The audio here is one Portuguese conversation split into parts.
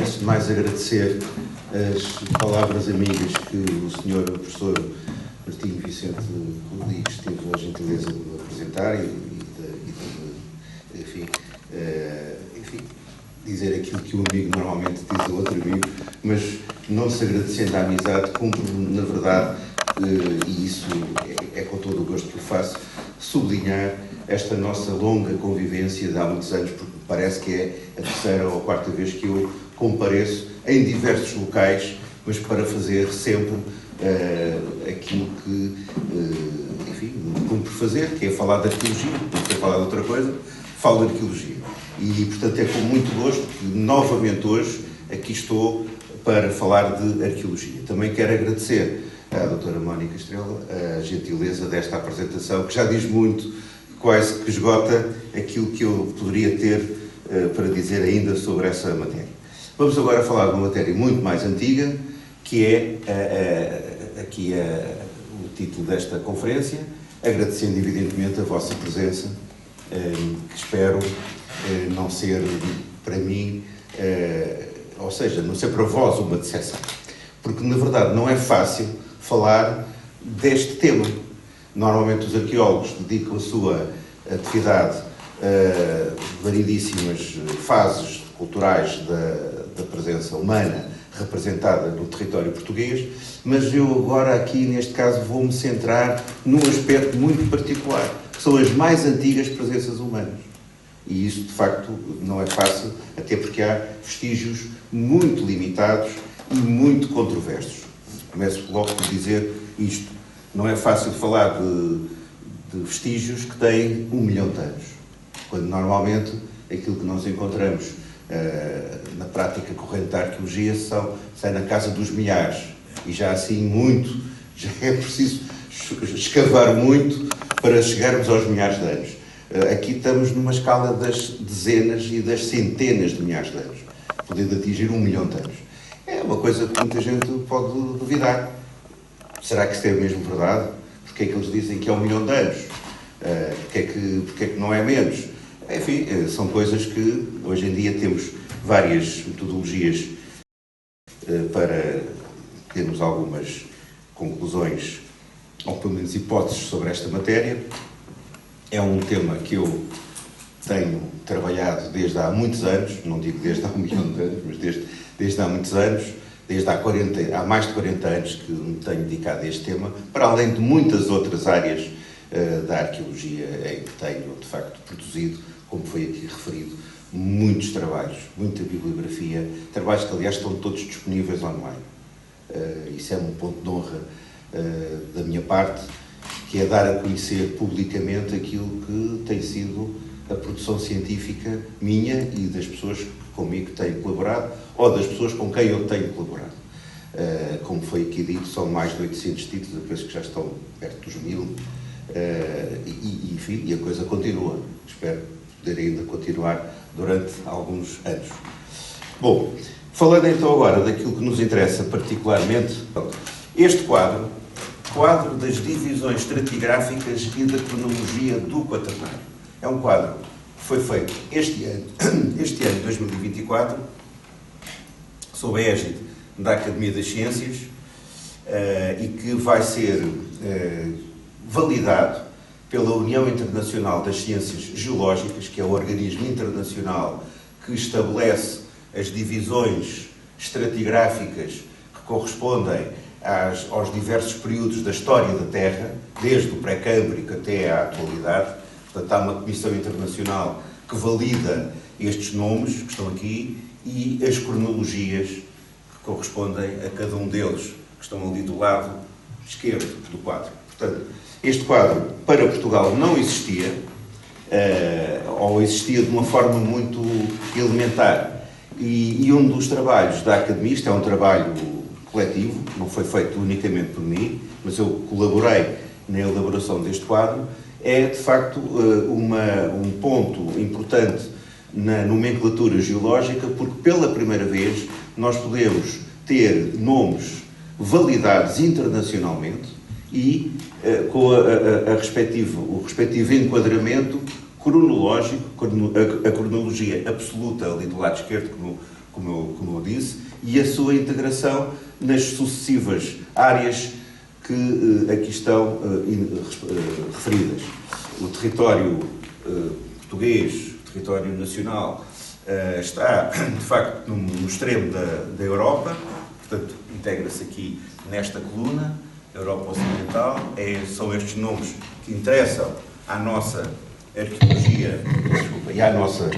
antes de mais agradecer as palavras amigas que o Sr. Professor Martinho Vicente Rodrigues teve a gentileza de apresentar enfim, dizer aquilo que um amigo normalmente diz a outro amigo, mas não se agradecendo a amizade, cumpre, na verdade, e isso é com todo o gosto que o faço, sublinhar esta nossa longa convivência de há muitos anos, porque parece que é a terceira ou a quarta vez que eu compareço em diversos locais, mas para fazer sempre aquilo que, enfim, cumpre fazer, que é falar de arqueologia, não sei falar de outra coisa, falo de arqueologia. E, portanto, é com muito gosto que, novamente hoje, aqui estou para falar de arqueologia. Também quero agradecer à doutora Mónica Estrela a gentileza desta apresentação, que já diz muito, quase que esgota aquilo que eu poderia ter para dizer ainda sobre essa matéria. Vamos agora falar de uma matéria muito mais antiga, que é aqui o título desta conferência, agradecendo evidentemente a vossa presença, que espero não ser para mim, ou seja, não ser para vós uma decepção, porque na verdade não é fácil falar deste tema. Normalmente os arqueólogos dedicam a sua atividade a variedíssimas fases culturais da presença humana representada no território português, mas eu agora aqui neste caso vou-me centrar num aspecto muito particular, que são as mais antigas presenças humanas. E isso de facto não é fácil, até porque há vestígios muito limitados e muito controversos. Começo logo por dizer isto. Não é fácil falar de vestígios que têm 1 milhão de anos, quando normalmente aquilo que nós encontramos na prática corrente da arqueologia sai na casa dos milhares, e já assim já é preciso escavar muito para chegarmos aos milhares de anos. Aqui estamos numa escala das dezenas e das centenas de milhares de anos, podendo atingir 1 milhão de anos. É uma coisa que muita gente pode duvidar. Será que isto é mesmo verdade? Porque é que eles dizem que é 1 milhão de anos? Porque é que não é menos? Enfim, são coisas que hoje em dia temos várias metodologias para termos algumas conclusões, ou pelo menos hipóteses sobre esta matéria. É um tema que eu tenho trabalhado desde há muitos anos, não digo desde há 1 milhão de anos, mas desde há muitos anos, desde há mais de 40 anos que me tenho dedicado a este tema, para além de muitas outras áreas da arqueologia em que tenho, de facto, produzido, como foi aqui referido, muitos trabalhos, muita bibliografia, trabalhos que, aliás, estão todos disponíveis online. Isso é um ponto de honra da minha parte, que é dar a conhecer publicamente aquilo que tem sido a produção científica minha e das pessoas que comigo têm colaborado, ou das pessoas com quem eu tenho colaborado. Como foi aqui dito, são mais de 800 títulos, eu penso que já estão perto dos 1000, enfim, e a coisa continua. Espero poder ainda continuar durante alguns anos. Bom, falando então agora daquilo que nos interessa particularmente, este quadro das divisões estratigráficas e da cronologia do Quaternário. É um quadro que foi feito este ano, 2024, sob a égide da Academia das Ciências, e que vai ser validado pela União Internacional das Ciências Geológicas, que é o organismo internacional que estabelece as divisões estratigráficas que correspondem aos diversos períodos da história da Terra, desde o pré-câmbrico até à atualidade. Portanto, há uma comissão internacional que valida estes nomes que estão aqui e as cronologias que correspondem a cada um deles, que estão ali do lado esquerdo do quadro. Portanto, este quadro para Portugal não existia, ou existia de uma forma muito elementar. E um dos trabalhos da Academia, isto é um trabalho coletivo, não foi feito unicamente por mim, mas eu colaborei na elaboração deste quadro, é de facto um ponto importante na nomenclatura geológica, porque pela primeira vez nós podemos ter nomes validados internacionalmente e com o respectivo enquadramento cronológico, a cronologia absoluta ali do lado esquerdo, como eu disse, e a sua integração nas sucessivas áreas que aqui estão referidas. O território português, o território nacional, está, de facto, no extremo da Europa, portanto, integra-se aqui nesta coluna, Europa Ocidental. São estes nomes que interessam à nossa arqueologia, desculpa, e à nossa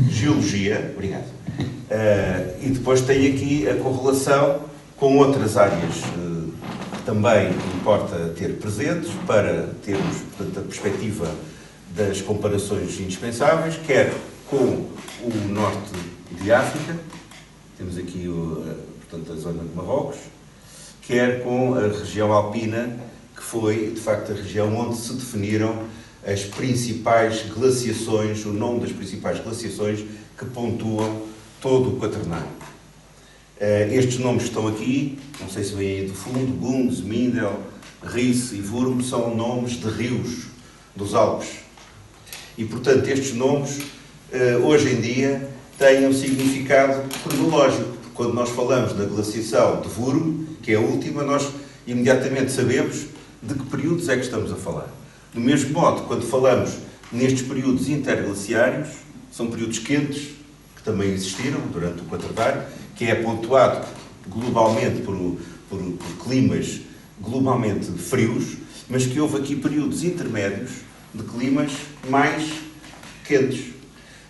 geologia. Obrigado. E depois tem aqui a correlação com outras áreas que também importa ter presentes para termos, portanto, a perspectiva das comparações indispensáveis, quer com o norte de África, temos aqui, portanto, a zona de Marrocos, quer com a região alpina, que foi, de facto, a região onde se definiram as principais glaciações, o nome das principais glaciações que pontuam todo o Quaternário. Estes nomes que estão aqui, não sei se vêm aí do fundo, Bundes, Mindel, Risse e Wurm, são nomes de rios dos Alpes. E, portanto, estes nomes, hoje em dia, têm um significado cronológico. Quando nós falamos da glaciação de Wurm, que é a última, nós imediatamente sabemos de que períodos é que estamos a falar. Do mesmo modo, quando falamos nestes períodos interglaciários, são períodos quentes, que também existiram durante o Quaternário, que é pontuado globalmente por climas globalmente frios, mas que houve aqui períodos intermédios de climas mais quentes.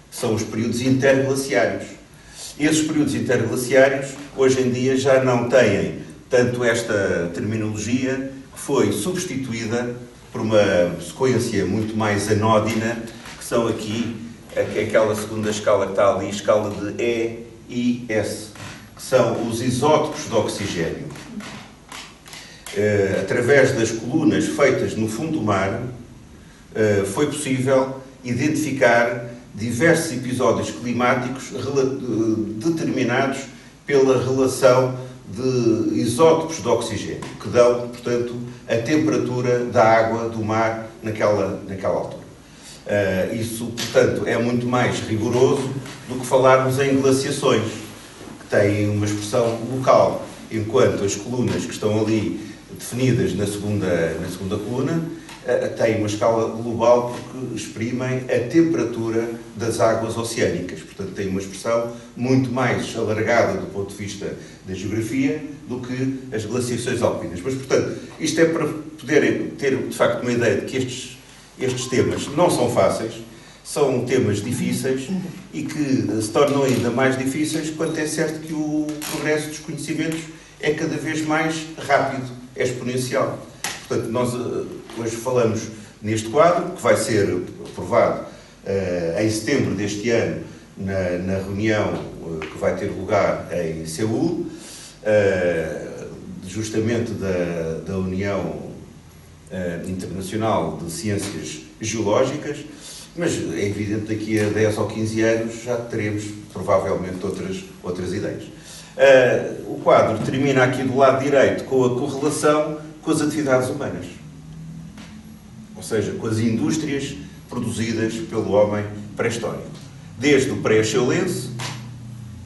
São os períodos interglaciários. Esses períodos interglaciários, hoje em dia, já não têm tanto esta terminologia, que foi substituída por uma sequência muito mais anódina, que são aqui aquela segunda escala que está ali, escala de E, I, S, que são os isótopos de oxigênio. Através das colunas feitas no fundo do mar, foi possível identificar diversos episódios climáticos determinados pela relação de isótopos de oxigênio, que dão, portanto, a temperatura da água do mar naquela altura. Isso, portanto, é muito mais rigoroso do que falarmos em glaciações, que têm uma expressão local, enquanto as colunas que estão ali definidas na segunda coluna têm uma escala global porque exprimem a temperatura das águas oceânicas. Portanto, têm uma expressão muito mais alargada do ponto de vista da geografia do que as glaciações alpinas. Mas, portanto, isto é para poderem ter, de facto, uma ideia de que estes temas não são fáceis, são temas difíceis e que se tornam ainda mais difíceis quando é certo que o progresso dos conhecimentos é cada vez mais rápido, é exponencial. Portanto, nós hoje falamos neste quadro, que vai ser aprovado em setembro deste ano, na reunião que vai ter lugar em Seul, justamente da União Internacional de Ciências Geológicas, mas é evidente que daqui a 10 ou 15 anos já teremos provavelmente outras ideias. O quadro termina aqui do lado direito com a correlação com as atividades humanas, ou seja, com as indústrias produzidas pelo homem pré-histórico. Desde o pré-chelense,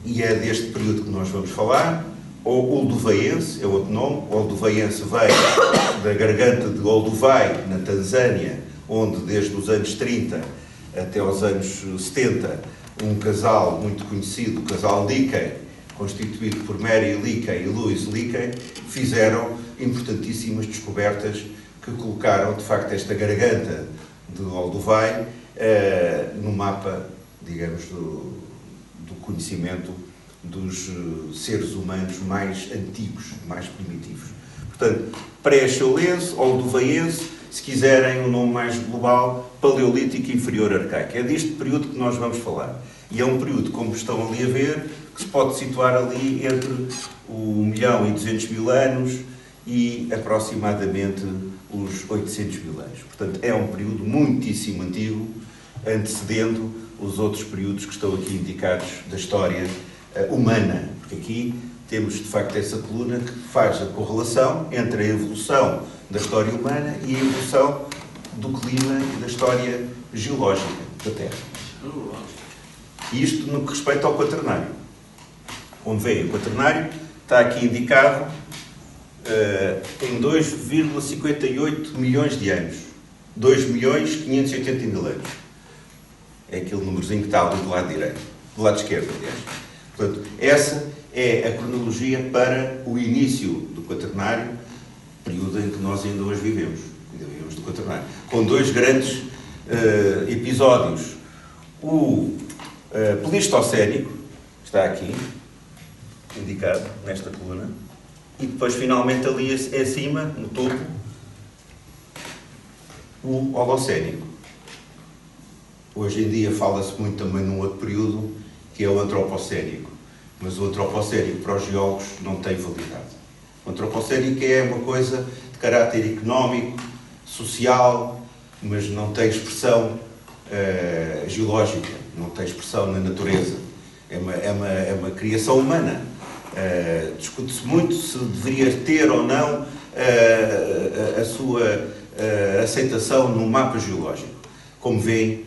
e é deste período que nós vamos falar, ou olduvaiense, é outro nome. O olduvaiense veio da garganta de Olduvai, na Tanzânia, onde desde os anos 30 até os anos 70, um casal muito conhecido, o casal Leakey, constituído por Mary Leakey e Louis Leakey, fizeram importantíssimas descobertas que colocaram, de facto, esta garganta de Olduvai no mapa, digamos, do conhecimento dos seres humanos mais antigos, mais primitivos. Portanto, pré-chelense, olduvaiense, se quiserem um nome mais global, paleolítico inferior arcaico. É deste período que nós vamos falar. E é um período, como estão ali a ver, que se pode situar ali entre 1.200.000 anos e aproximadamente os 800.000 anos. Portanto, é um período muitíssimo antigo, antecedendo os outros períodos que estão aqui indicados da história humana. Porque aqui temos, de facto, essa coluna que faz a correlação entre a evolução da história humana e a evolução do clima e da história geológica da Terra. E isto no que respeita ao quaternário. Como veem, o quaternário está aqui indicado em 2,58 milhões de anos. 2.580.000 anos. É aquele númerozinho que está ali do lado direito. Do lado esquerdo, aliás. Portanto, essa é a cronologia para o início do quaternário, período em que nós ainda hoje vivemos. Ainda vivemos do quaternário. Com dois grandes episódios. O Pleistocénico, está aqui, indicado nesta coluna, e depois, finalmente, ali acima, no topo, o Holocénico. Hoje em dia fala-se muito também num outro período, que é o Antropocénico. Mas o Antropocénico, para os geólogos, não tem validade. O Antropocénico é uma coisa de caráter económico, social, mas não tem expressão geológica, não tem expressão na natureza. É uma criação humana. Discute-se muito se deveria ter ou não a sua aceitação no mapa geológico. Como veem,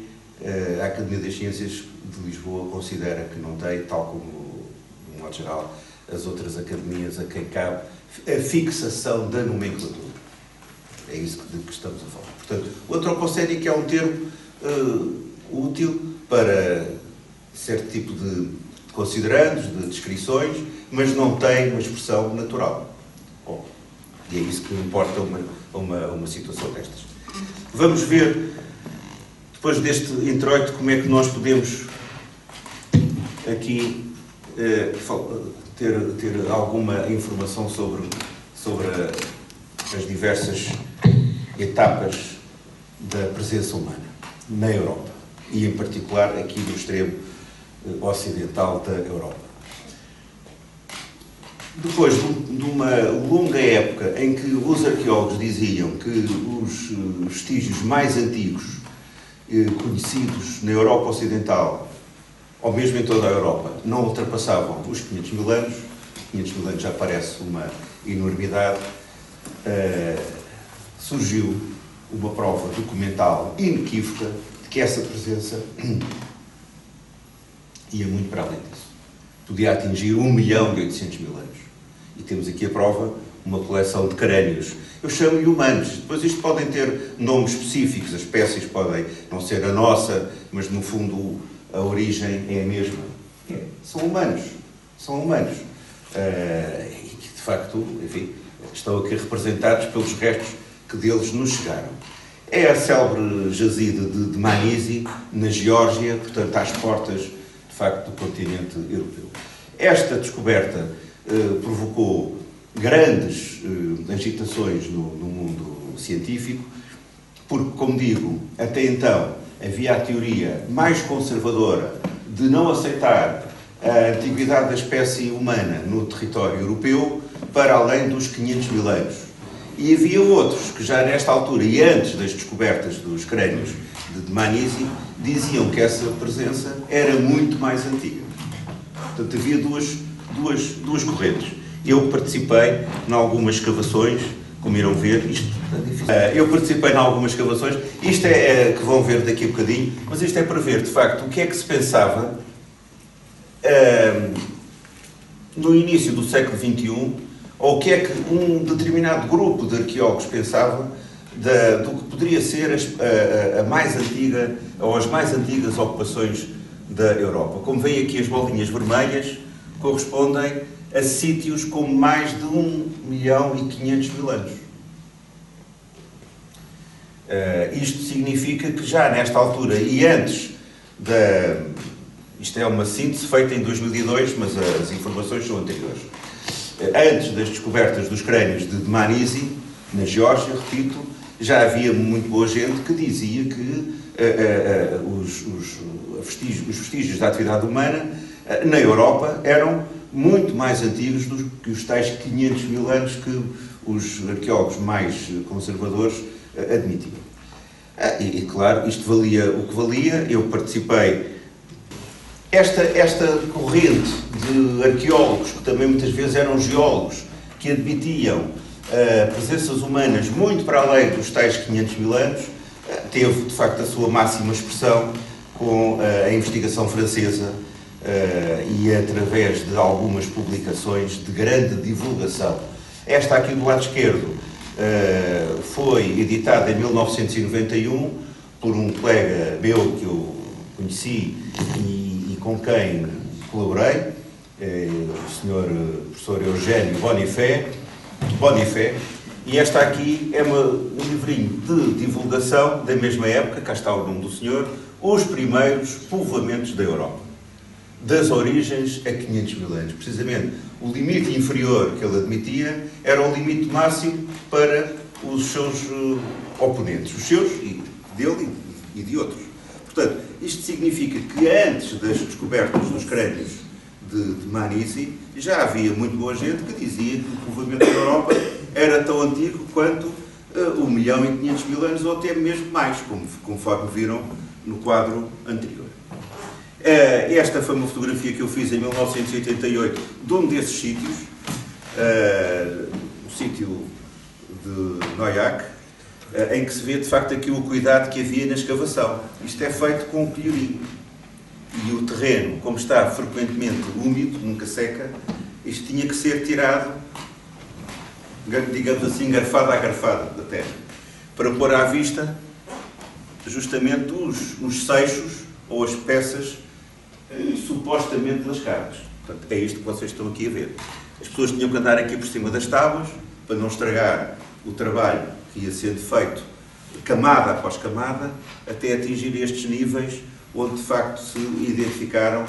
a Academia das Ciências de Lisboa considera que não tem, tal como, de modo geral, as outras academias a quem cabe a fixação da nomenclatura. É isso de que estamos a falar. Portanto, o Antropocénico é um termo útil para certo tipo de considerandos, de descrições, mas não tem uma expressão natural. Bom, e é isso que importa uma situação destas. Vamos ver, depois deste introito, como é que nós podemos aqui ter alguma informação sobre as diversas etapas da presença humana na Europa, e em particular aqui no extremo ocidental da Europa. Depois de uma longa época em que os arqueólogos diziam que os vestígios mais antigos conhecidos na Europa Ocidental, ou mesmo em toda a Europa, não ultrapassavam os 500 mil anos, 500 mil anos já parece uma enormidade, surgiu uma prova documental inequívoca de que essa presença ia muito para além disso. Podia atingir 1.800.000 anos. E temos aqui a prova, uma coleção de crânios. Eu chamo-lhe humanos. Depois isto podem ter nomes específicos, as espécies podem não ser a nossa, mas no fundo a origem é a mesma. São humanos. São humanos. E que de facto, enfim, estão aqui representados pelos restos que deles nos chegaram. É a célebre jazida de Manisi, na Geórgia, portanto às portas, de facto, do continente europeu. Esta descoberta provocou grandes agitações no mundo científico, porque, como digo, até então havia a teoria mais conservadora de não aceitar a antiguidade da espécie humana no território europeu para além dos 500 mil anos. E havia outros que já nesta altura e antes das descobertas dos crânios de Manisi diziam que essa presença era muito mais antiga. Portanto, havia duas correntes. Eu participei em algumas escavações, como irão ver, eu participei em algumas escavações, isto é que vão ver daqui a bocadinho, mas isto é para ver, de facto, o que é que se pensava no início do século XXI, ou o que é que um determinado grupo de arqueólogos pensava do que poderia ser a mais antiga, ou as mais antigas ocupações da Europa. Como veem aqui, as bolinhas vermelhas correspondem a sítios com mais de 1.500.000 anos. Isto significa que já nesta altura, e antes isto é uma síntese feita em 2002, mas as informações são anteriores. Antes das descobertas dos crânios de Manisi, na Geórgia, repito, já havia muito boa gente que dizia que os vestígios da atividade humana na Europa eram muito mais antigos do que os tais 500 mil anos que os arqueólogos mais conservadores admitiam. E claro, isto valia o que valia. Eu participei. Esta corrente de arqueólogos, que também muitas vezes eram geólogos, que admitiam presenças humanas muito para além dos tais 500 mil anos, teve de facto a sua máxima expressão com a investigação francesa e através de algumas publicações de grande divulgação. Esta aqui do lado esquerdo foi editada em 1991 por um colega meu que eu conheci e com quem colaborei, o Sr. Professor Eugênio Bonifé, e esta aqui é um livrinho de divulgação da mesma época, cá está o nome do senhor, Os Primeiros Povoamentos da Europa, das origens a 500 mil anos. Precisamente, o limite inferior que ele admitia era o limite máximo para os seus oponentes, os seus, dele e de outros. Portanto, isto significa que antes das descobertas dos crânios de Manisi, já havia muito boa gente que dizia que o povoamento da Europa era tão antigo quanto 1.500.000 anos, ou até mesmo mais, conforme viram no quadro anterior. Esta foi uma fotografia que eu fiz em 1988 de um desses sítios, o sítio de Noyac, em que se vê de facto aqui o cuidado que havia na escavação. Isto é feito com um colherinho. E o terreno, como está frequentemente úmido, nunca seca, isto tinha que ser tirado, digamos assim, garfada a garfada da terra, para pôr à vista justamente os seixos ou as peças supostamente lascadas. Portanto, é isto que vocês estão aqui a ver. As pessoas tinham que andar aqui por cima das tábuas para não estragar o trabalho que ia sendo feito, camada após camada, até atingir estes níveis onde de facto se identificaram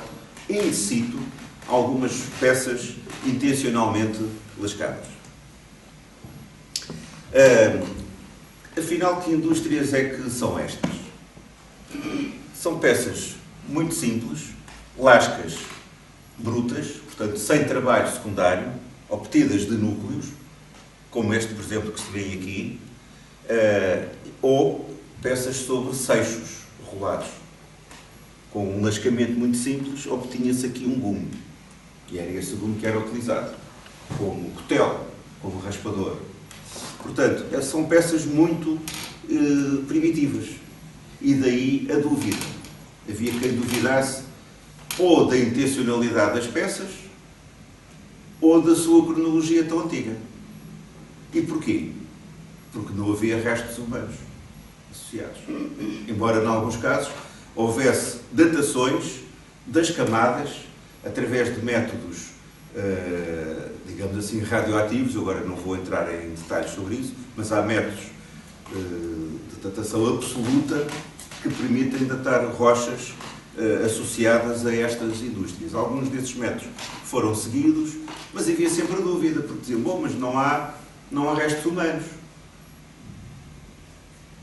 in situ algumas peças intencionalmente lascadas. Afinal, que indústrias é que são estas? São peças muito simples, lascas brutas, portanto sem trabalho secundário, obtidas de núcleos, como este, por exemplo, que se vê aqui, ou peças sobre seixos rolados. Com um lascamento muito simples, obtinha-se aqui um gume. E era esse gume que era utilizado como cutelo, como raspador. Portanto, são peças muito primitivas. E daí a dúvida. Havia quem duvidasse ou da intencionalidade das peças ou da sua cronologia tão antiga. E porquê? Porque não havia restos humanos associados. Embora, em alguns casos, houvesse datações das camadas através de métodos, digamos assim, radioativos. Eu agora não vou entrar em detalhes sobre isso, mas há métodos de datação absoluta que permitem datar rochas associadas a estas indústrias. Alguns desses métodos foram seguidos, mas havia sempre a dúvida, porque diziam, bom, mas não há restos humanos.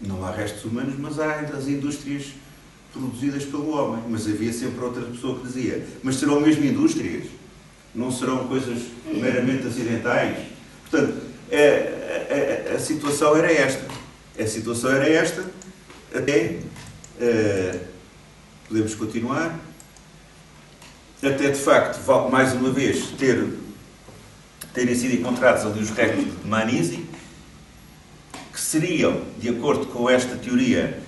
Não há restos humanos, mas há as indústrias produzidas pelo homem. Mas havia sempre outra pessoa que dizia, mas serão mesmo indústrias? Não serão coisas meramente acidentais? Portanto, a situação era esta. A situação era esta até, podemos continuar, até de facto, mais uma vez, terem sido encontrados ali os restos de Manisi, que seriam, de acordo com esta teoria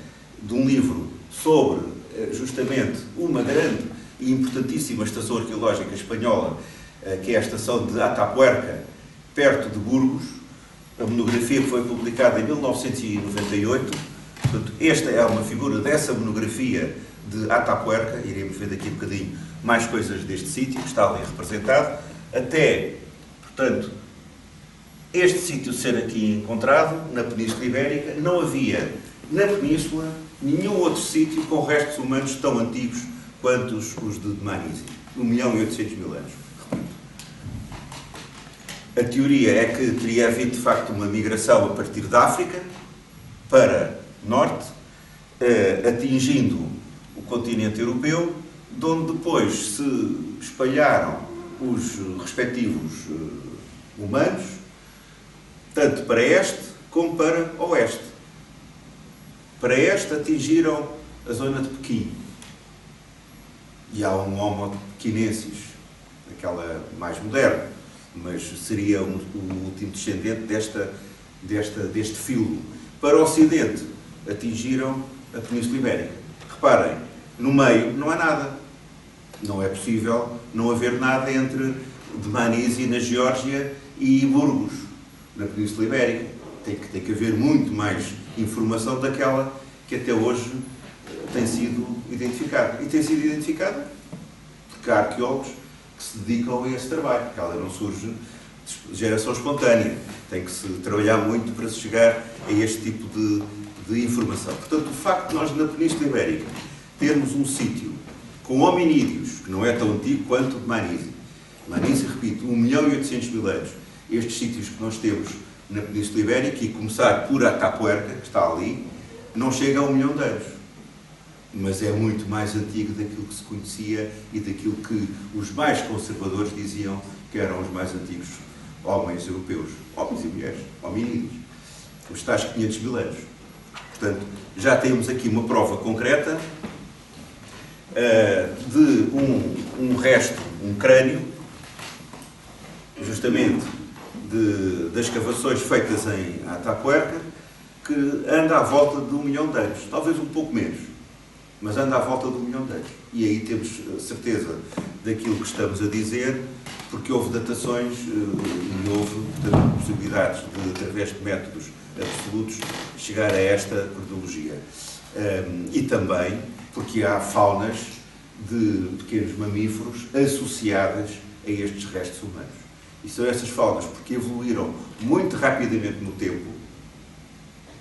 de um livro sobre justamente uma grande e importantíssima estação arqueológica espanhola, que é a estação de Atapuerca, perto de Burgos, a monografia que foi publicada em 1998. Portanto, esta é uma figura dessa monografia de Atapuerca. Iremos ver daqui a um bocadinho mais coisas deste sítio, que está ali representado, até, portanto, este sítio ser aqui encontrado, na Península Ibérica. Não havia, na Península, nenhum outro sítio com restos humanos tão antigos quanto os de Manisi, 1.800.000 anos. A teoria é que teria havido, de facto, uma migração a partir da África para norte, atingindo o continente europeu, de onde depois se espalharam os respectivos humanos, tanto para este como para oeste. Para este atingiram a zona de Pequim. E há um Homo pequinensis, aquela mais moderna, mas seria o último descendente deste filo. Para o ocidente, atingiram a Península Ibérica. Reparem, No meio não há nada. Não é possível não haver nada entre Dmanisi, na Geórgia, e Burgos, na Península Ibérica. Tem que haver muito mais informação daquela que até hoje tem sido identificada. E tem sido identificada porque há arqueólogos que se dedicam a esse trabalho, porque ela não surge de geração espontânea. Tem que se trabalhar muito para se chegar a este tipo de informação. Portanto, o facto de nós, na Península Ibérica, termos um sítio com hominídeos, que não é tão antigo quanto o de Dmanisi. Dmanisi, repito, 1.800.000 anos. Estes sítios que nós temos na Península Ibérica, e começar por Atapuerca, que está ali, não chega a 1 milhão de anos. Mas é muito mais antigo daquilo que se conhecia e daquilo que os mais conservadores diziam que eram os mais antigos homens europeus, homens e mulheres, hominídeos, os tais 500.000 anos. Portanto, já temos aqui uma prova concreta de um resto, um crânio, justamente das escavações feitas em Atapuerca, que anda à volta de 1 milhão de anos, talvez um pouco menos, mas anda à volta de 1 milhão de anos. E aí temos certeza daquilo que estamos a dizer, porque houve datações e houve, portanto, possibilidades de, através de métodos absolutos, chegar a esta cronologia. E também porque há faunas de pequenos mamíferos associadas a estes restos humanos. E são essas faunas porque evoluíram muito rapidamente no tempo,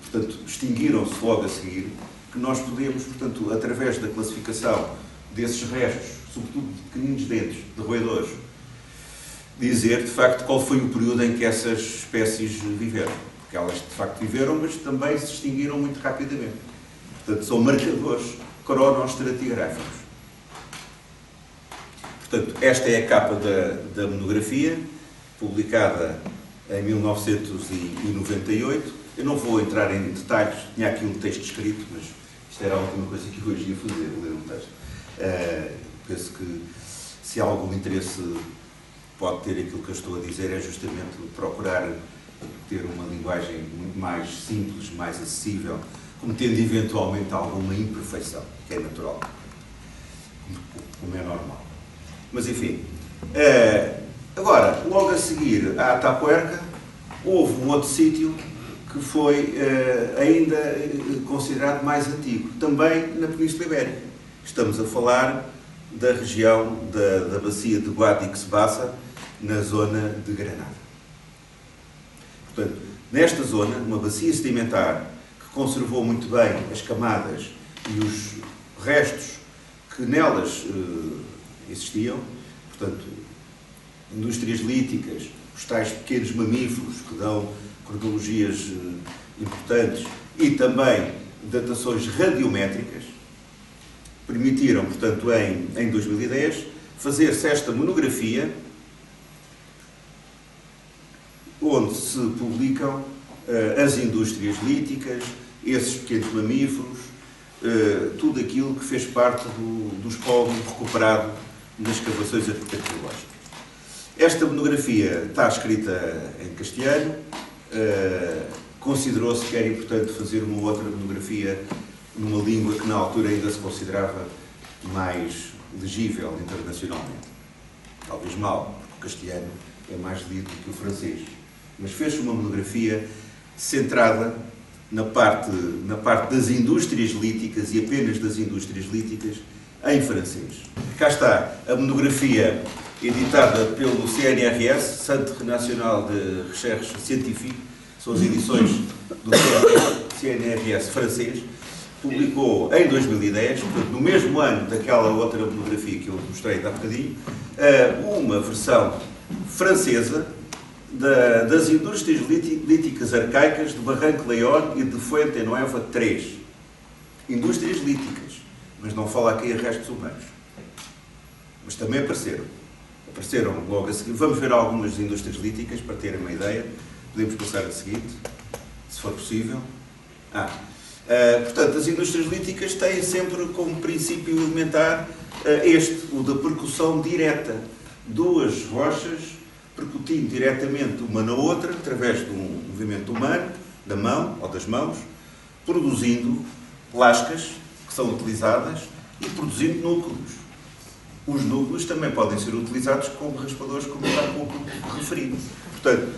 portanto, extinguiram-se logo a seguir, que nós podemos, portanto, através da classificação desses restos, sobretudo de pequeninos dentes, de roedores, dizer, de facto, qual foi o período em que essas espécies viveram. Porque elas, de facto, viveram, mas também se extinguiram muito rapidamente. Portanto, são marcadores cronoestratigráficos. Portanto, esta é a capa da monografia, publicada em 1998. Eu não vou entrar em detalhes, tinha aqui um texto escrito, mas isto era a última coisa que eu hoje ia fazer, ler um texto. Penso que, se há algum interesse pode ter aquilo que eu estou a dizer, é justamente procurar ter uma linguagem muito mais simples, mais acessível, cometendo eventualmente alguma imperfeição, que é natural, como é normal. Mas, enfim, agora, logo a seguir à Atapuerca, houve um outro sítio que foi ainda considerado mais antigo, também na Península Ibérica. Estamos a falar da região da bacia de Guadix-Baça, na zona de Granada. Portanto, nesta zona, uma bacia sedimentar que conservou muito bem as camadas e os restos que nelas existiam, portanto, indústrias líticas, os tais pequenos mamíferos que dão cronologias importantes e também datações radiométricas, permitiram, portanto, em 2010, fazer-se esta monografia onde se publicam as indústrias líticas, esses pequenos mamíferos, tudo aquilo que fez parte do espólio recuperado nas escavações arqueológicas. Esta monografia está escrita em castelhano, considerou-se que era importante fazer uma outra monografia numa língua que na altura ainda se considerava mais legível internacionalmente. Talvez mal, porque o castelhano é mais lido do que o francês. Mas fez-se uma monografia centrada na parte das indústrias líticas e apenas das indústrias líticas em francês. Cá está a monografia editada pelo CNRS, Centre National de Recherche Scientifique, são as edições do CNRS francês, publicou em 2010, portanto, no mesmo ano daquela outra monografia que eu mostrei há bocadinho, uma versão francesa das indústrias líticas arcaicas de Barranco León e de Fuente Nueva 3. Indústrias líticas, mas não fala aqui em restos humanos. Mas também apareceram. Apareceram logo a seguir. Vamos ver algumas indústrias líticas para terem uma ideia. Podemos passar a seguinte, se for possível. Portanto, as indústrias líticas têm sempre como princípio elementar o da percussão direta. Duas rochas percutindo diretamente uma na outra, através de um movimento humano, da mão ou das mãos, produzindo lascas que são utilizadas e produzindo núcleos. Os núcleos também podem ser utilizados como raspadores, como está há pouco referido. Portanto,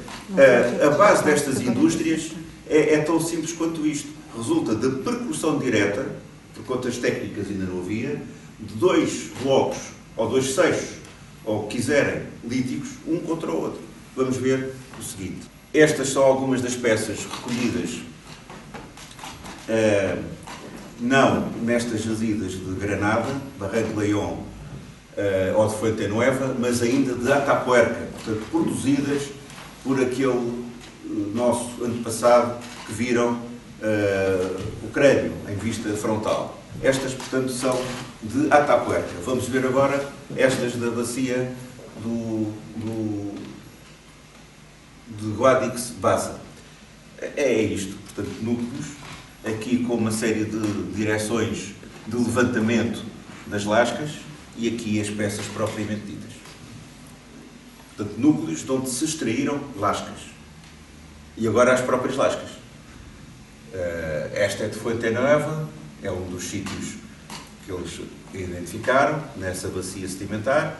a base destas indústrias é tão simples quanto isto. Resulta da percussão direta, por quantas técnicas ainda não havia, de dois blocos, ou dois seixos, ou que quiserem, líticos, um contra o outro. Vamos ver o seguinte. Estas são algumas das peças recolhidas, não nestas jazidas de Granada, Barranco León ou de Fuentenueva, mas ainda de Atapuerca, portanto, produzidas por aquele nosso antepassado que viram o crânio em vista frontal. Estas, portanto, são de Atapuerca. Vamos ver agora estas da bacia de Guadix-Baza. É isto, portanto, núcleos, aqui com uma série de direções de levantamento das lascas e aqui as peças propriamente ditas. Portanto, núcleos de onde se extraíram lascas. E agora as próprias lascas. Esta é de Fuentenueva, é um dos sítios que eles identificaram, nessa bacia sedimentar.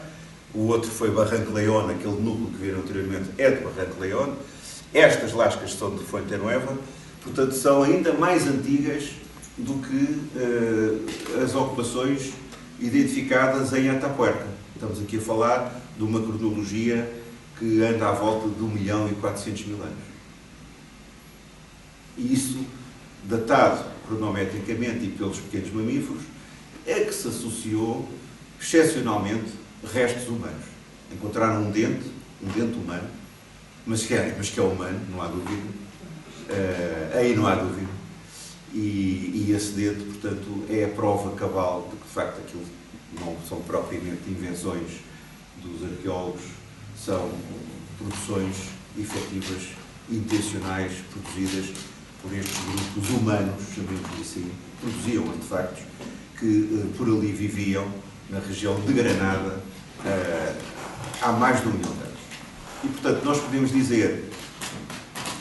O outro foi Barranco León, aquele núcleo que viram anteriormente é de Barranco León. Estas lascas são de Fuentenueva, portanto são ainda mais antigas do que as ocupações identificadas em Atapuerca. Estamos aqui a falar de uma cronologia que anda à volta de 1.400.000 anos. E isso, datado cronometricamente e pelos pequenos mamíferos, é que se associou, excepcionalmente, restos humanos. Encontraram um dente humano, mas que é humano, não há dúvida. Aí não há dúvida. E esse dente, portanto, é a prova cabal de que, de facto, aquilo não são propriamente invenções dos arqueólogos, são produções efetivas, intencionais, produzidas por estes grupos humanos, chamemos assim, produziam artefactos que por ali viviam, na região de Granada, há mais de 1 milhão de anos. E, portanto, nós podemos dizer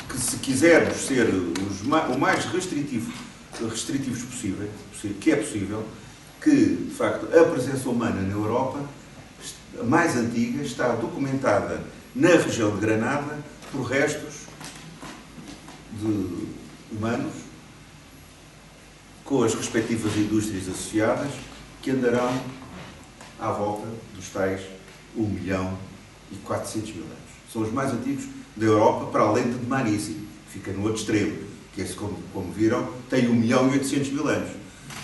que se quisermos ser o mais restritivos possível, que é possível, que, de facto, a presença humana na Europa, a mais antiga, está documentada na região de Granada por restos de humanos com as respectivas indústrias associadas que andarão à volta dos tais 1.400.000 anos. São os mais antigos da Europa, para além de Dmanisi, que fica no outro extremo, que esse, como viram, tem 1.800.000 anos.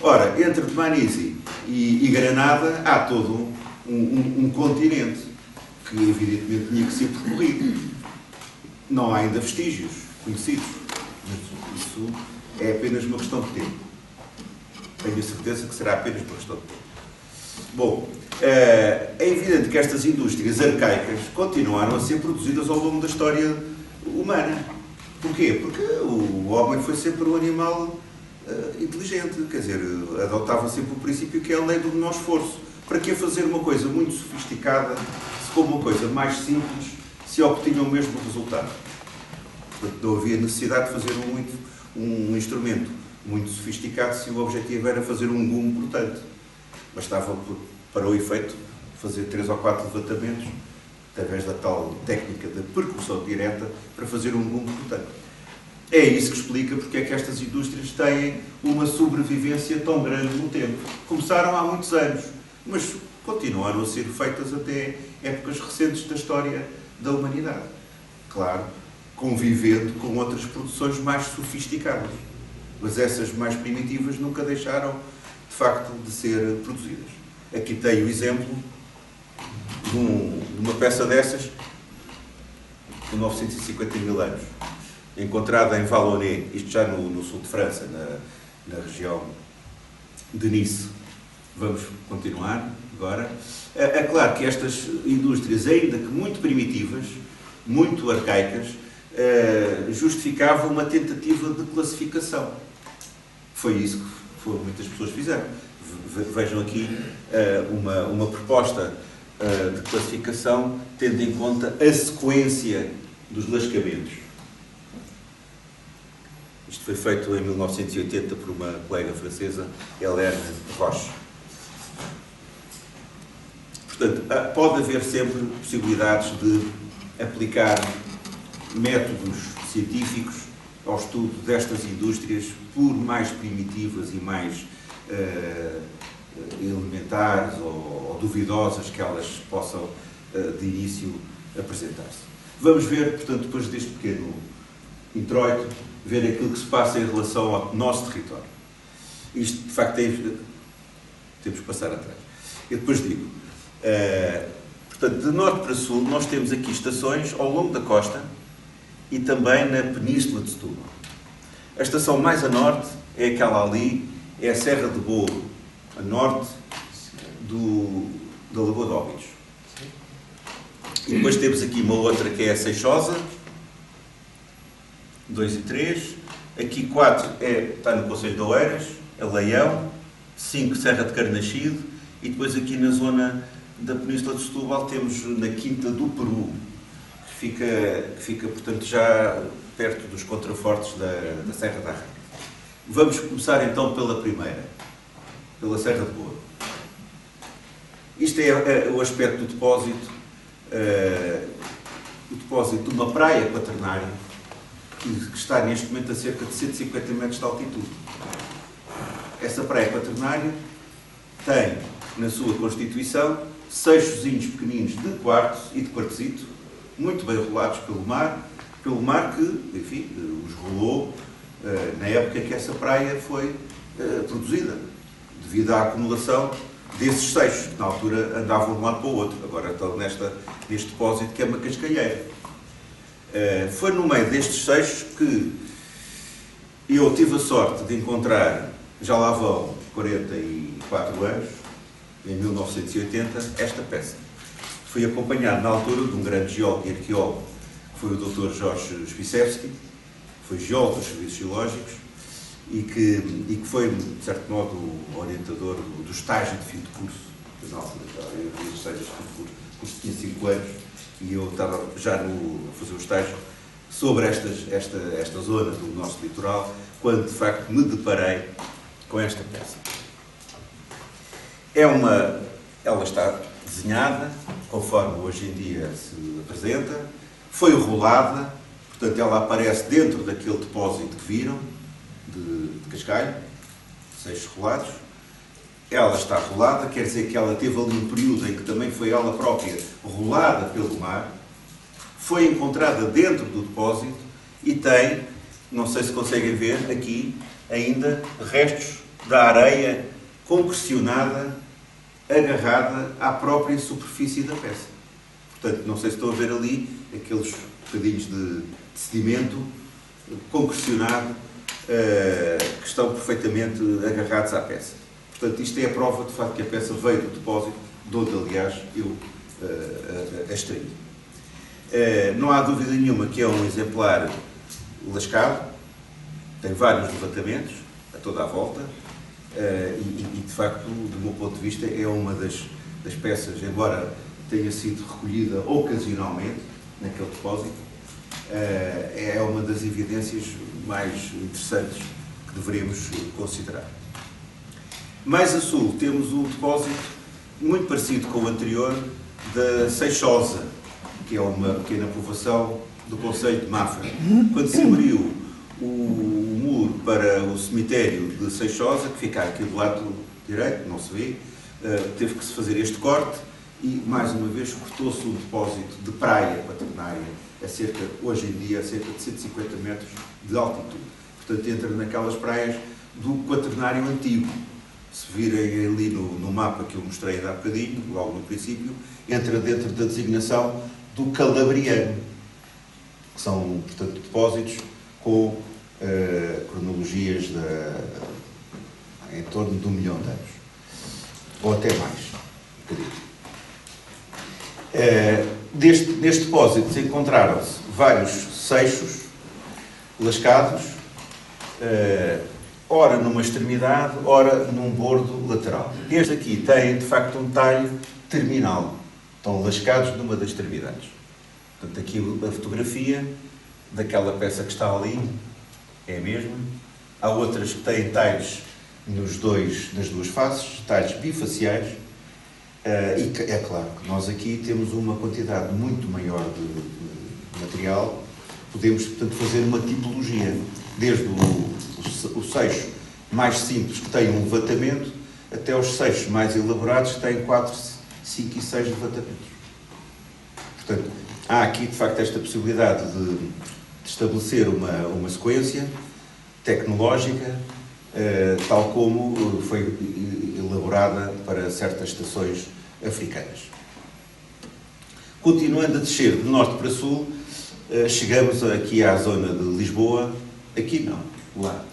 Ora, entre Dmanisi e Granada há todo um continente que evidentemente tinha que ser percorrido. Não há ainda vestígios conhecidos, mas isso é apenas uma questão de tempo. Tenho a certeza que será apenas uma questão de tempo. Bom, é evidente que estas indústrias arcaicas continuaram a ser produzidas ao longo da história humana. Porquê? Porque o homem foi sempre um animal inteligente, quer dizer, adotava sempre o princípio que é a lei do menor esforço. Para que fazer uma coisa muito sofisticada se com uma coisa mais simples se obtinha o mesmo resultado? Portanto, não havia necessidade de fazer um instrumento muito sofisticado se o objetivo era fazer um gume cortante. Bastava, para o efeito, fazer 3 ou 4 levantamentos, através da tal técnica da percussão direta, para fazer um gume cortante. É isso que explica porque é que estas indústrias têm uma sobrevivência tão grande no tempo. Começaram há muitos anos, mas continuaram a ser feitas até épocas recentes da história da humanidade. Claro, convivendo com outras produções mais sofisticadas. Mas essas mais primitivas nunca deixaram, de facto, de ser produzidas. Aqui tem o exemplo de uma peça dessas, de 950.000 anos, encontrada em Vallonné, isto já no sul de França, na região de Nice. Vamos continuar agora. É claro que estas indústrias, ainda que muito primitivas, muito arcaicas, justificavam uma tentativa de classificação. Foi isso que muitas pessoas fizeram. Vejam aqui uma proposta de classificação tendo em conta a sequência dos lascamentos. Isto foi feito em 1980 por uma colega francesa, Hélène Roche. Portanto, pode haver sempre possibilidades de aplicar métodos científicos ao estudo destas indústrias, por mais primitivas e mais elementares ou duvidosas que elas possam, de início, apresentar-se. Vamos ver, portanto, depois deste pequeno introito, ver aquilo que se passa em relação ao nosso território. Isto, de facto, temos que passar atrás. Eu depois digo, portanto, de norte para sul, nós temos aqui estações ao longo da costa e também na península de Setúbal. A estação mais a norte é aquela ali, é a Serra de Bouro, a norte da Lagoa de Óbidos. E depois temos aqui uma outra que é a Seixosa, 2 e 3. Aqui 4 está no Conselho de Oeiras, a Leião. 5, Serra de Carnaxide. E depois aqui na zona da Península de Setúbal temos na Quinta do Peru, que fica portanto, já perto dos contrafortes da Serra da Arraia. Vamos começar então pela primeira, pela Serra de Bouro. Isto é o aspecto do depósito, o depósito de uma praia quaternária que está neste momento a cerca de 150 metros de altitude. Essa praia quaternária tem na sua constituição seixozinhos pequeninos de quartzo e de quartzito, muito bem rolados pelo mar que, enfim, os rolou na época em que essa praia foi produzida, devido à acumulação desses seixos, que na altura andavam de um lado para o outro, agora estão neste depósito que é uma cascalheira. Foi no meio destes seixos que eu tive a sorte de encontrar, já lá vão 44 anos, em 1980, esta peça. Fui acompanhado na altura de um grande geólogo e arqueólogo, que foi o Dr. Jorge Spisevski, que foi geólogo dos serviços geológicos e que foi, de certo modo, o orientador do estágio de fim de curso. Na altura, eu fiz o estágio de fim de curso, o curso tinha 5 anos e eu estava já a fazer o estágio sobre esta zona do nosso litoral, quando de facto me deparei com esta peça. Ela está desenhada, conforme hoje em dia se apresenta, foi rolada, portanto ela aparece dentro daquele depósito que viram, de cascalho, seixos rolados. Ela está rolada, quer dizer que ela teve ali um período em que também foi ela própria rolada pelo mar, foi encontrada dentro do depósito e tem, não sei se conseguem ver aqui, ainda restos da areia concrecionada, agarrada à própria superfície da peça. Portanto, não sei se estão a ver ali aqueles bocadinhos de sedimento concrecionado que estão perfeitamente agarrados à peça. Portanto, isto é a prova de facto que a peça veio do depósito, de onde, aliás, eu a extraí. Não há dúvida nenhuma que é um exemplar lascado, tem vários levantamentos a toda a volta e de facto, do meu ponto de vista, é uma das peças, embora tenha sido recolhida ocasionalmente naquele depósito, é uma das evidências mais interessantes que deveremos considerar. Mais a sul temos um depósito muito parecido com o anterior da Seixosa, que é uma pequena povoação do concelho de Mafra. Quando se abriu o muro para o cemitério de Seixosa, que fica aqui do lado direito, não se vê, teve que se fazer este corte e, mais uma vez, cortou-se um depósito de praia quaternária, hoje em dia, a cerca de 150 metros de altitude. Portanto, entra naquelas praias do quaternário antigo. Se virem ali no mapa que eu mostrei há bocadinho, logo no princípio, entra dentro da designação do Calabriano, que são, portanto, depósitos com cronologias em torno de 1 milhão de anos, ou até mais, um bocadinho. Neste depósito encontraram-se vários seixos lascados, ora numa extremidade, ora num bordo lateral. Este aqui tem, de facto, um talho terminal. Estão lascados numa das extremidades. Portanto, aqui a fotografia daquela peça que está ali é a mesma. Há outras que têm talhos nas duas faces, talhos bifaciais, E é claro que nós aqui temos uma quantidade muito maior de material, podemos, portanto, fazer uma tipologia, desde o seixo mais simples, que tem um levantamento, até os seixos mais elaborados, que têm 4, 5 e 6 levantamentos. Portanto, há aqui, de facto, esta possibilidade de estabelecer uma sequência tecnológica, tal como foi elaborada para certas estações africanas. Continuando a descer de norte para sul, chegamos aqui à zona de Lisboa, aqui não, lá,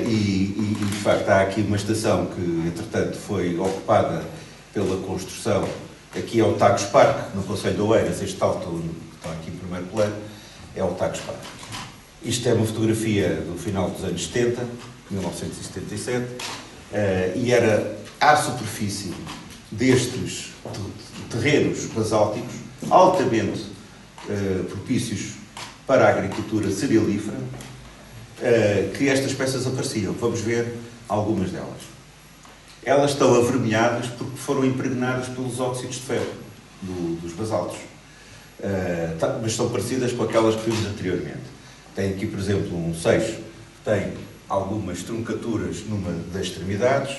e de facto há aqui uma estação que, entretanto, foi ocupada pela construção. Aqui é o Tagus Parque, no Concelho de Oeiras. Este alto que está aqui em primeiro plano é o Tagus Parque. Isto é uma fotografia do final dos anos 70, 1977, e era à superfície destes terrenos basálticos, altamente propícios para a agricultura cerealífera, que estas peças apareciam. Vamos ver algumas delas. Elas estão avermelhadas porque foram impregnadas pelos óxidos de ferro dos basaltos, mas são parecidas com aquelas que vimos anteriormente. Tem aqui, por exemplo, um seixo que tem algumas truncaturas numa das extremidades.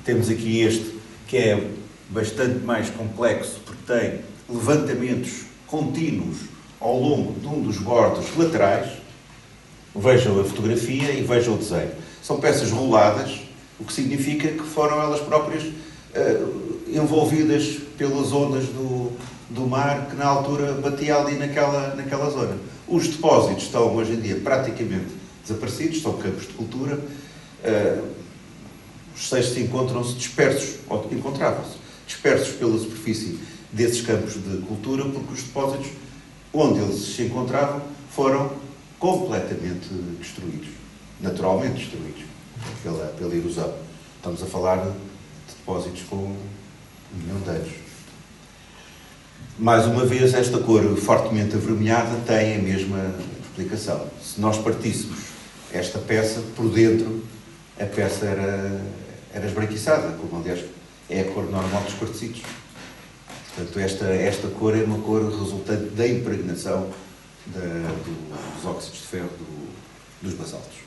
Temos aqui este, que é bastante mais complexo, porque tem levantamentos contínuos ao longo de um dos bordos laterais. Vejam a fotografia e vejam o desenho. São peças roladas, o que significa que foram elas próprias envolvidas pelas ondas do mar, que na altura batia ali naquela zona. Os depósitos estão hoje em dia praticamente desaparecidos, são campos de cultura. Os seixos encontram-se dispersos, ou encontravam-se dispersos pela superfície desses campos de cultura, porque os depósitos onde eles se encontravam foram completamente destruídos, naturalmente destruídos pela erosão. Estamos a falar de depósitos com 1 milhão de anos. Mais uma vez, esta cor fortemente avermelhada tem a mesma explicação. Se nós partíssemos esta peça, por dentro, a peça era esbranquiçada, como aliás é a cor normal dos quartzitos. Portanto, esta cor é uma cor resultante da impregnação dos óxidos de ferro dos basaltos.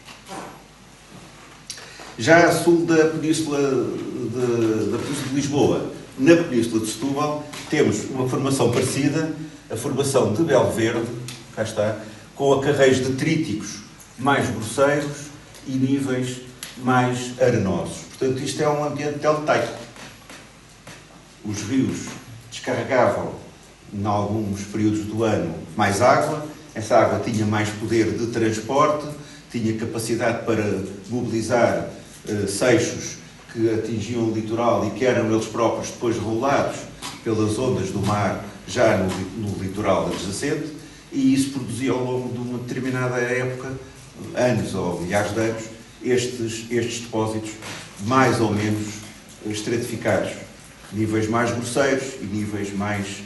Já a sul da Península de Lisboa, na Península de Setúbal, temos uma formação parecida, a formação de Belo Verde, cá está, com acarreios detríticos mais grosseiros e níveis mais arenosos. Portanto, isto é um ambiente deltaico. Os rios descarregavam, em alguns períodos do ano, mais água. Essa água tinha mais poder de transporte, tinha capacidade para mobilizar seixos que atingiam o litoral e que eram eles próprios depois rolados pelas ondas do mar já no litoral adjacente, e isso produzia ao longo de uma determinada época, anos ou milhares de anos, estes depósitos mais ou menos estratificados, níveis mais grosseiros e níveis mais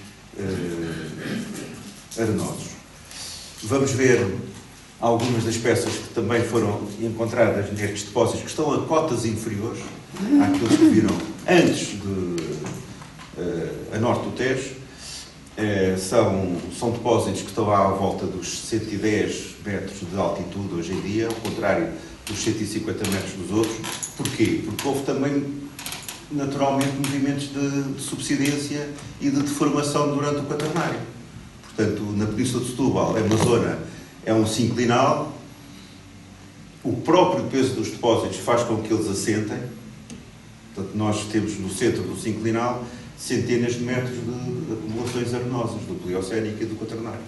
arenosos. Vamos ver algumas das peças que também foram encontradas nestes depósitos, que estão a cotas inferiores àqueles que viram antes a norte do Tejo. São depósitos que estão à volta dos 110 metros de altitude hoje em dia, ao contrário dos 150 metros dos outros. Porquê? Porque houve também, naturalmente, movimentos de subsidência e de deformação durante o quaternário. Portanto, na Península de Setúbal, é uma zona, é um sinclinal, o próprio peso dos depósitos faz com que eles assentem. Portanto, nós temos no centro do sinclinal centenas de metros de acumulações arenosas, do Pliocénico e do Quaternário.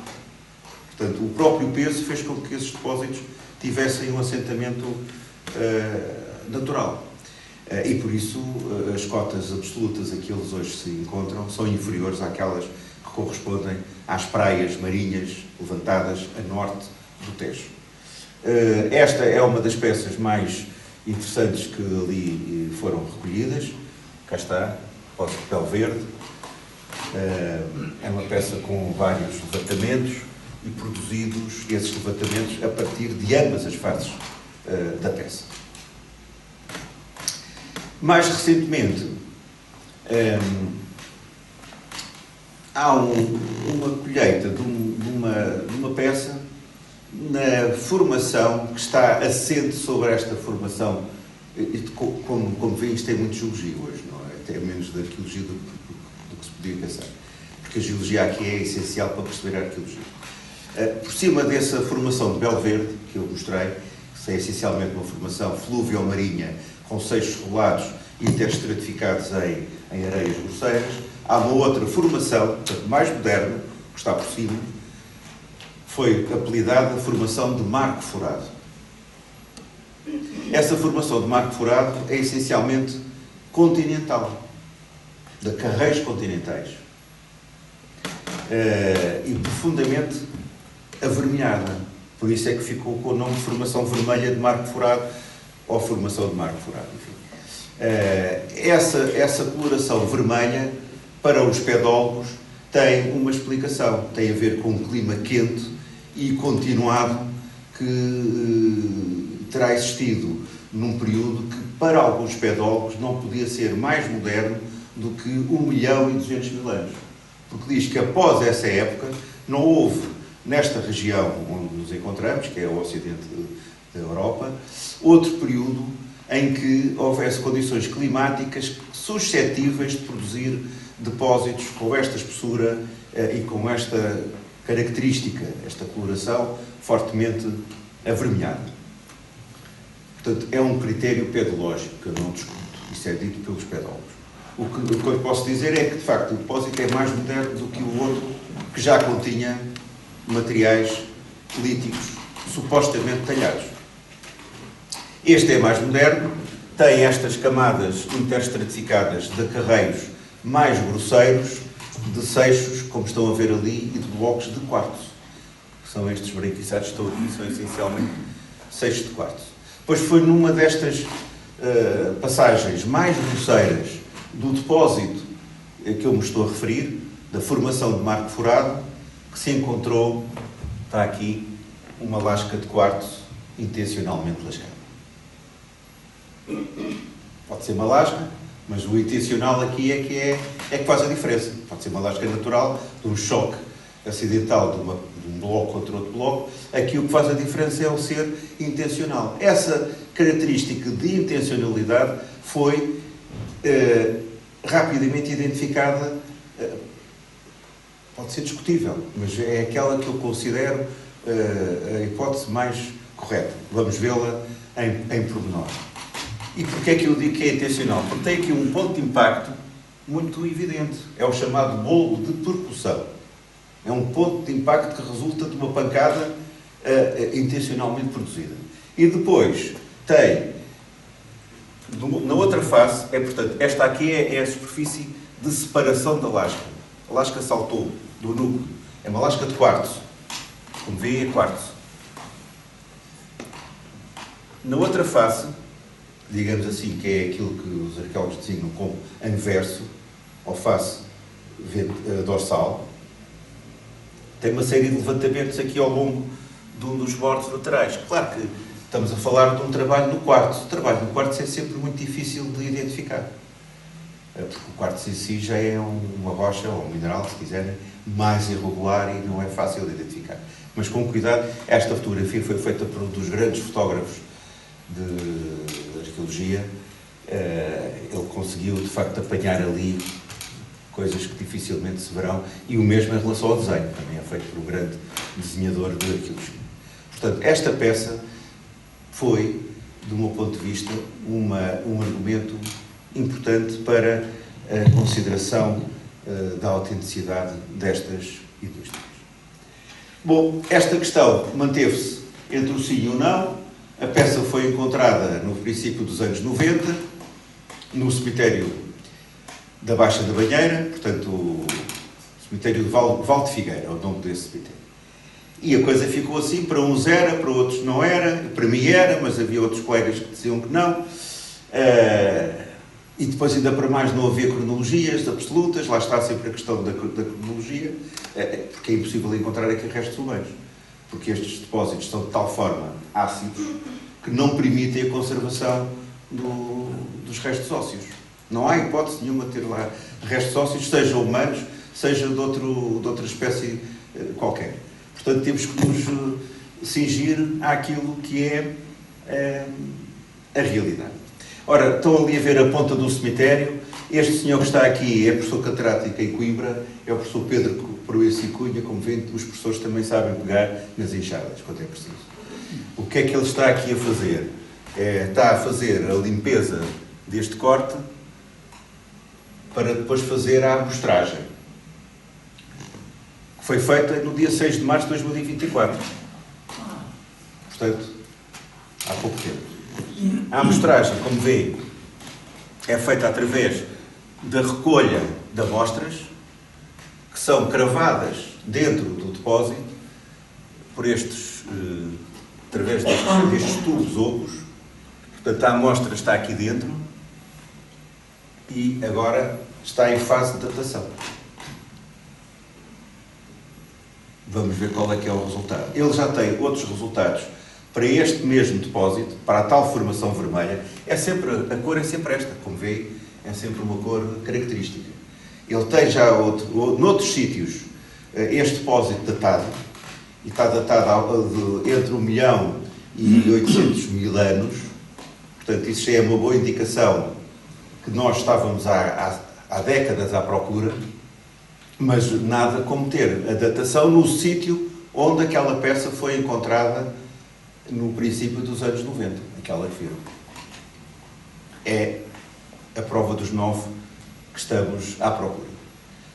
Portanto, o próprio peso fez com que esses depósitos tivessem um assentamento natural. E por isso as cotas absolutas a que eles hoje se encontram são inferiores àquelas que correspondem às praias marinhas levantadas a norte do Tejo. Esta é uma das peças mais interessantes que ali foram recolhidas. Cá está, Poço de Belo Verde. É uma peça com vários levantamentos e produzidos esses levantamentos a partir de ambas as faces da peça. Mais recentemente, Há uma colheita de uma peça na formação que está assente sobre esta formação. Como veem, isto tem muito geologia hoje, não é? Até menos de arqueologia do que se podia pensar. Porque a geologia aqui é essencial para perceber a arqueologia. Por cima dessa formação de Belverde, que eu mostrei, que é essencialmente uma formação fluvio-marinha com seixos regulados e interstratificados em areias grosseiras, há uma outra formação, portanto, mais moderna, que está por cima, foi apelidada formação de Marco Furado. Essa formação de Marco Furado é essencialmente continental, de carreiros continentais, e profundamente avermelhada. Por isso é que ficou com o nome de formação vermelha de Marco Furado, ou formação de Marco Furado, enfim. Essa coloração vermelha, para os pedólogos, tem uma explicação. Tem a ver com um clima quente e continuado que terá existido num período que, para alguns pedólogos, não podia ser mais moderno do que 1.200.000 anos. Porque diz que após essa época não houve, nesta região onde nos encontramos, que é o ocidente da Europa, outro período em que houvesse condições climáticas suscetíveis de produzir depósitos com esta espessura e com esta característica, esta coloração fortemente avermelhada. Portanto, é um critério pedológico que eu não discuto. Isso é dito pelos pedólogos. O que eu posso dizer é que, de facto, o depósito é mais moderno do que o outro, que já continha materiais líticos supostamente talhados. Este é mais moderno, tem estas camadas interstratificadas de carreiros mais grosseiros, de seixos, como estão a ver ali, e de blocos de quartzo. São estes branquiçados que estão aqui, são essencialmente seixos de quartzo. Pois foi numa destas passagens mais grosseiras do depósito que eu me estou a referir, da formação de Marco Furado, que se encontrou, está aqui, uma lasca de quartzo intencionalmente lascada. Pode ser uma lasca, mas o intencional aqui é que faz a diferença. Pode ser uma lasca natural, de um choque acidental de um bloco contra outro bloco. Aqui o que faz a diferença é o ser intencional. Essa característica de intencionalidade foi rapidamente identificada, pode ser discutível, mas é aquela que eu considero a hipótese mais correta. Vamos vê-la em pormenor. E porquê é que eu digo que é intencional? Porque tem aqui um ponto de impacto muito evidente. É o chamado bolo de percussão. É um ponto de impacto que resulta de uma pancada intencionalmente produzida. E depois tem, na outra face, portanto, esta aqui é a superfície de separação da lasca. A lasca saltou do núcleo. É uma lasca de quartzo. Como vêem, é quartzo. Na outra face, digamos assim, que é aquilo que os arqueólogos designam como anverso, ou face dorsal, tem uma série de levantamentos aqui ao longo de um dos bordos laterais. Claro que estamos a falar de um trabalho no quartzo. O trabalho no quartzo é sempre muito difícil de identificar, porque o quartzo em si já é uma rocha, ou um mineral, se quiserem, mais irregular e não é fácil de identificar. Mas com cuidado, esta fotografia foi feita por um dos grandes fotógrafos de arqueologia. Ele conseguiu, de facto, apanhar ali coisas que dificilmente se verão, e o mesmo em relação ao desenho, também é feito por um grande desenhador de arqueologia. Portanto, esta peça foi, do meu ponto de vista, um argumento importante para a consideração da autenticidade destas indústrias. Bom, esta questão manteve-se entre o sim e o não. A peça foi encontrada no princípio dos anos 90, no cemitério da Baixa da Banheira, portanto, o cemitério de Val de Figueira, é o nome desse cemitério. E a coisa ficou assim, para uns era, para outros não era, para mim era, mas havia outros colegas que diziam que não. E depois, ainda para mais, não havia cronologias absolutas, lá está sempre a questão da cronologia, porque é impossível encontrar aqui restos humanos, porque estes depósitos são de tal forma ácidos que não permitem a conservação dos restos ósseos. Não há hipótese nenhuma de ter lá restos ósseos, sejam humanos, seja de outra espécie qualquer. Portanto, temos que nos cingir àquilo que é a realidade. Ora, estão ali a ver a ponta do cemitério. Este senhor que está aqui é professor catedrático em Coimbra, é o professor Pedro Proença e Cunha. Como vêem, os professores também sabem pegar nas enxadas, quando é preciso. O que é que ele está aqui a fazer? Está a fazer a limpeza deste corte para depois fazer a amostragem, que foi feita no dia 6 de março de 2024. Portanto, há pouco tempo. A amostragem, como vê, é feita através da recolha de amostras, que são cravadas dentro do depósito, por através destes tubos ocos. Portanto, a amostra está aqui dentro e agora está em fase de datação. Vamos ver qual é que é o resultado. Ele já tem outros resultados para este mesmo depósito, para a tal formação vermelha. A cor é sempre esta, como vê, é sempre uma cor característica. Ele tem já noutros sítios, este depósito datado, e está datado entre 1 milhão e 800 mil anos. Portanto, isso já é uma boa indicação que nós estávamos há décadas à procura, mas nada como ter a datação no sítio onde aquela peça foi encontrada no princípio dos anos 90, aquela que viram. É a prova dos 9 que estamos à procura.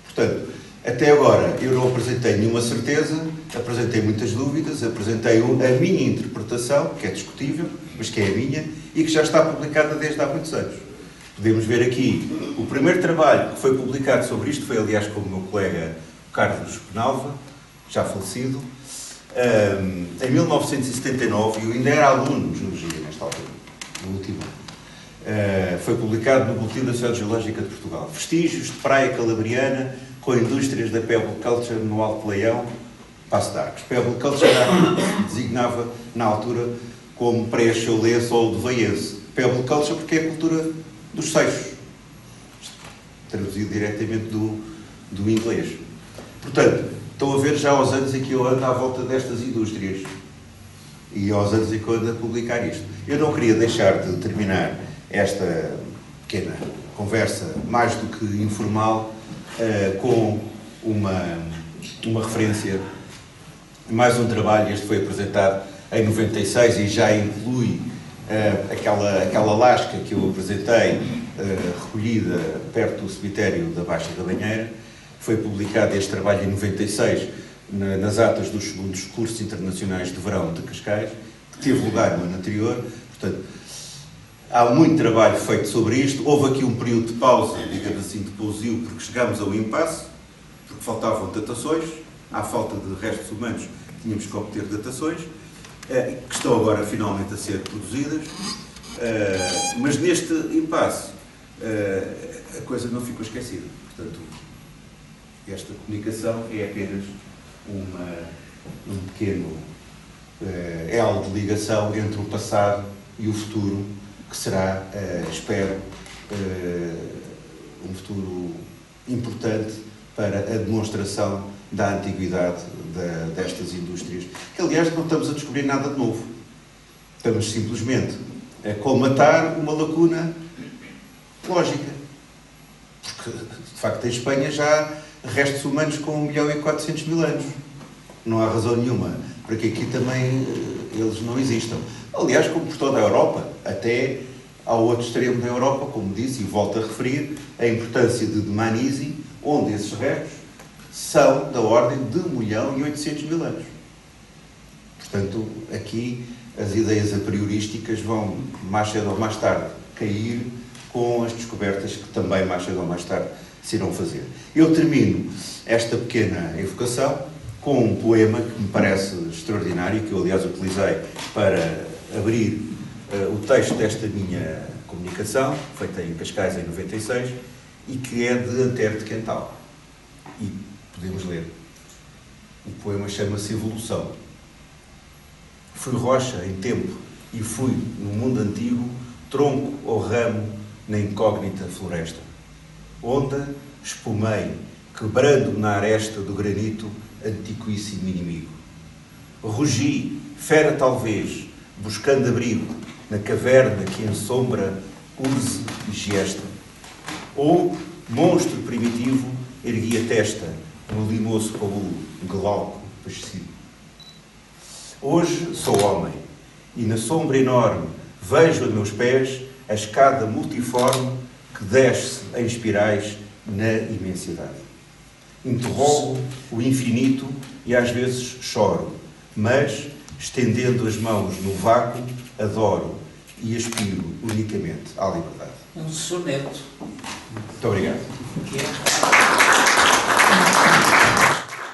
Portanto, até agora eu não apresentei nenhuma certeza, apresentei muitas dúvidas, apresentei a minha interpretação, que é discutível, mas que é a minha, e que já está publicada desde há muitos anos. Podemos ver aqui, o primeiro trabalho que foi publicado sobre isto foi, aliás, com o meu colega Carlos Penalva, já falecido, em 1979, e eu ainda era aluno de Geologia nesta altura, no último ano. Foi publicado no Boletim da Sociedade Geológica de Portugal. Vestígios de praia calabriana com indústrias da Pebble Culture no Alto Leão, Passo de Arcos. Pebble Culture designava, na altura, como pré-cholense ou de veiense. Pebble Culture porque é a cultura dos seixos, traduzido diretamente do inglês. Portanto, estão a ver já aos anos em que eu ando à volta destas indústrias e aos anos em que eu ando a publicar isto. Eu não queria deixar de terminar esta pequena conversa, mais do que informal, com uma referência, mais um trabalho. Este foi apresentado em 96 e já inclui aquela lasca que eu apresentei, recolhida perto do cemitério da Baixa da Banheira. Foi publicado este trabalho em 96, nas atas dos segundos cursos internacionais de verão de Cascais, que teve lugar no ano anterior. Portanto, há muito trabalho feito sobre isto. Houve aqui um período de pausa, digamos assim, de pousio, porque chegámos ao impasse, porque faltavam datações. À falta de restos humanos, tínhamos que obter datações, que estão agora finalmente a ser produzidas. Mas neste impasse, a coisa não ficou esquecida. Portanto, esta comunicação é apenas um pequeno elo de ligação entre o passado e o futuro, que será, espero, um futuro importante para a demonstração da antiguidade destas indústrias, que aliás não estamos a descobrir nada de novo. Estamos simplesmente a colmatar uma lacuna lógica. Porque, de facto, em Espanha já há restos humanos com 1 milhão e 400 mil anos. Não há razão nenhuma para que aqui também eles não existam. Aliás, como por toda a Europa, até ao outro extremo da Europa, como disse, e volto a referir, a importância de Dmanisi, onde esses restos são da ordem de 1 milhão e 800 mil anos. Portanto, aqui as ideias a priorísticas vão, mais cedo ou mais tarde, cair com as descobertas que também, mais cedo ou mais tarde, se irão fazer. Eu termino esta pequena evocação com um poema que me parece extraordinário, que eu, aliás, utilizei para abrir o texto desta minha comunicação, feita em Cascais em 96, e que é de Antero de Quental. E podemos ler. O poema chama-se Evolução. Fui rocha em tempo e fui, no mundo antigo, tronco ou ramo na incógnita floresta. Onda, espumei, quebrando na aresta do granito antiquíssimo inimigo. Rugi, fera talvez, buscando abrigo na caverna que em sombra urze e giesta. Ou, monstro primitivo, ergui a testa no limoço baú, glauco, pascido. Hoje sou homem, e na sombra enorme vejo a meus pés a escada multiforme que desce em espirais na imensidade. Interrogo o infinito e às vezes choro, mas, estendendo as mãos no vácuo, adoro e aspiro unicamente à liberdade. Um soneto. Muito obrigado. Que é